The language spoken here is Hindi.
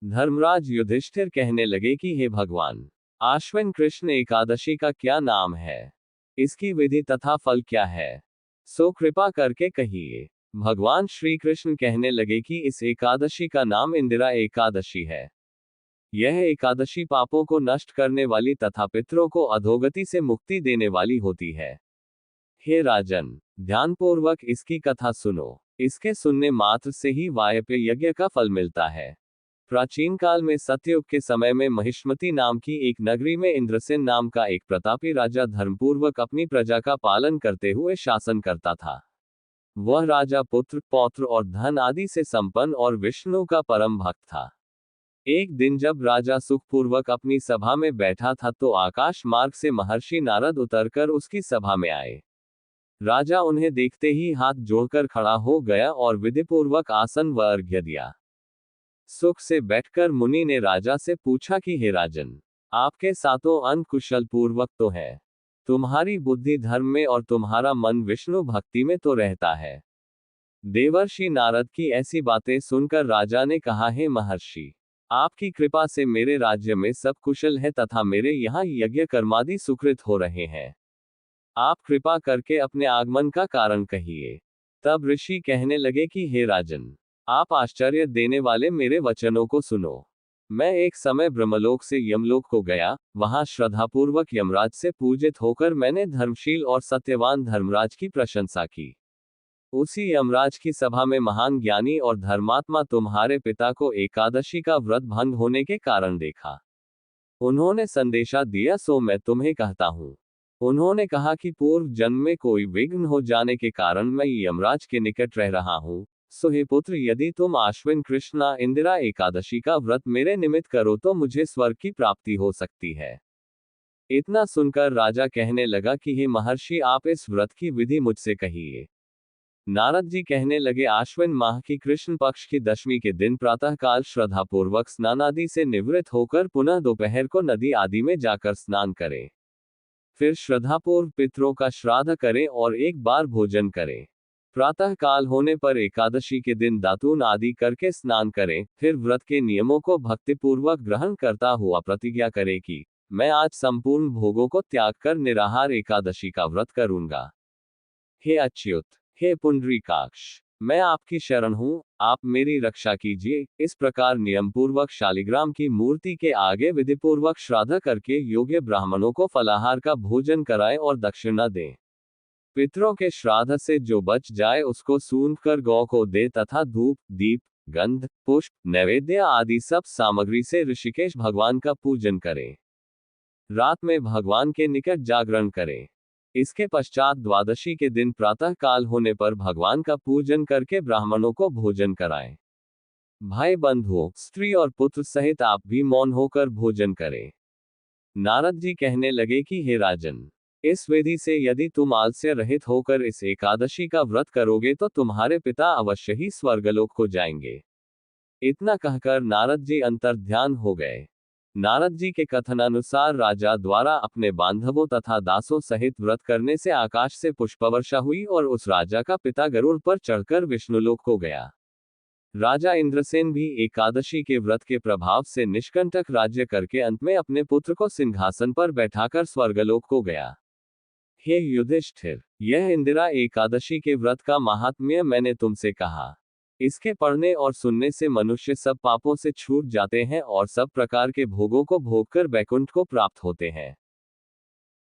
धर्मराज युधिष्ठिर कहने लगे कि हे भगवान, आश्विन कृष्ण एकादशी का क्या नाम है? इसकी विधि तथा फल क्या है? सो कृपा करके कहिए। भगवान श्री कृष्ण कहने लगे कि इस एकादशी का नाम इंदिरा एकादशी है। यह एकादशी पापों को नष्ट करने वाली तथा पितरों को अधोगति से मुक्ति देने वाली होती है। हे राजन, ध्यानपूर्वक इसकी कथा सुनो। इसके सुनने मात्र से ही वायव्य यज्ञ का फल मिलता है। प्राचीन काल में सत्ययुग के समय में महिष्मति नाम की एक नगरी में इंद्रसेन नाम का एक प्रतापी राजा धर्मपूर्वक अपनी प्रजा का पालन करते हुए शासन करता था। वह राजा पुत्र, पौत्र और धन आदि से संपन्न और विष्णु का परम भक्त था। एक दिन जब राजा सुखपूर्वक अपनी सभा में बैठा था तो आकाश मार्ग से महर्षि नारद उतरकर उसकी सभा में आए। राजा उन्हें देखते ही हाथ जोड़कर खड़ा हो गया और विधिपूर्वक आसन व अर्घ्य दिया। सुख से बैठकर मुनि ने राजा से पूछा कि हे राजन, आपके सातों अंग कुशल पूर्वक तो है, तुम्हारी बुद्धि धर्म में और तुम्हारा मन विष्णु भक्ति में तो रहता है। देवर्षि नारद की ऐसी बातें सुनकर राजा ने कहा, हे महर्षि, आपकी कृपा से मेरे राज्य में सब कुशल है तथा मेरे यहाँ यज्ञ कर्मादि सुकृत हो रहे हैं। आप कृपा करके अपने आगमन का कारण कहिए। तब ऋषि कहने लगे कि हे राजन, आप आश्चर्य देने वाले मेरे वचनों को सुनो। मैं एक समय ब्रह्मलोक से यमलोक को गया, वहां श्रद्धापूर्वक यमराज से पूजित होकर मैंने धर्मशील और सत्यवान धर्मराज की प्रशंसा की। उसी यमराज की सभा में महान ज्ञानी और धर्मात्मा तुम्हारे पिता को एकादशी का व्रत भंग होने के कारण देखा। उन्होंने संदेशा दिया, सो मैं तुम्हें कहता हूँ। उन्होंने कहा कि पूर्व जन्म में कोई विघ्न हो जाने के कारण मैं यमराज के निकट रह रहा हूँ। सो हे पुत्र, यदि तुम आश्विन कृष्णा इंदिरा एकादशी का व्रत मेरे निमित्त करो तो मुझे स्वर्ग की प्राप्ति हो सकती है। इतना सुनकर राजा कहने लगा कि हे महर्षि, आप इस व्रत की विधि मुझसे कहिए। नारद जी कहने लगे, आश्विन माह की कृष्ण पक्ष की दशमी के दिन प्रातःकाल श्रद्धापूर्वक स्नान आदि से निवृत्त होकर पुनः दोपहर को नदी आदि में जाकर स्नान करें। फिर श्रद्धापूर्व पितरों का श्राद्ध करें और एक बार भोजन करें। प्रातः काल होने पर एकादशी के दिन दातून आदि करके स्नान करें। फिर व्रत के नियमों को भक्तिपूर्वक ग्रहण करता हुआ प्रतिज्ञा करें कि मैं आज संपूर्ण भोगों को त्याग कर निराहार एकादशी का व्रत करूंगा। हे अच्युत, हे पुंडरीकाक्ष, मैं आपकी शरण हूँ, आप मेरी रक्षा कीजिए। इस प्रकार नियम पूर्वक शालिग्राम की मूर्ति के आगे विधिपूर्वक श्राद्ध करके योग्य ब्राह्मणों को फलाहार का भोजन कराएं और दक्षिणा दें। पितरों के श्राद्ध से जो बच जाए उसको सूंध कर गौ को दे तथा धूप, दीप, गंध, पुष्प, नैवेद्य आदि सब सामग्री से ऋषिकेश भगवान का पूजन करें। रात में भगवान के निकट जागरण करें। इसके पश्चात द्वादशी के दिन प्रातः काल होने पर भगवान का पूजन करके ब्राह्मणों को भोजन कराएं। भाई बंधुओं, स्त्री और पुत्र सहित आप भी मौन होकर भोजन करें। नारद जी कहने लगे कि हे राजन, इस विधि से यदि तुम आलस्य रहित होकर इस एकादशी का व्रत करोगे तो तुम्हारे पिता अवश्य ही स्वर्गलोक को जाएंगे। इतना कहकर नारद जी अंतर्ध्यान हो गए। नारद जी के कथनानुसार राजा द्वारा अपने बांधवों तथा दासों सहित व्रत करने से आकाश से पुष्पवर्षा हुई और उस राजा का पिता गरुड़ पर चढ़कर विष्णुलोक को गया। राजा इंद्रसेन भी एकादशी के व्रत के प्रभाव से निष्कंटक राज्य करके अंत में अपने पुत्र को सिंहासन पर बैठाकर स्वर्गलोक को गया। हे युधिष्ठिर, यह इंदिरा एकादशी के व्रत का महात्म्य मैंने तुमसे कहा। इसके पढ़ने और सुनने से मनुष्य सब पापों से छूट जाते हैं और सब प्रकार के भोगों को भोगकर बैकुंठ को प्राप्त होते हैं।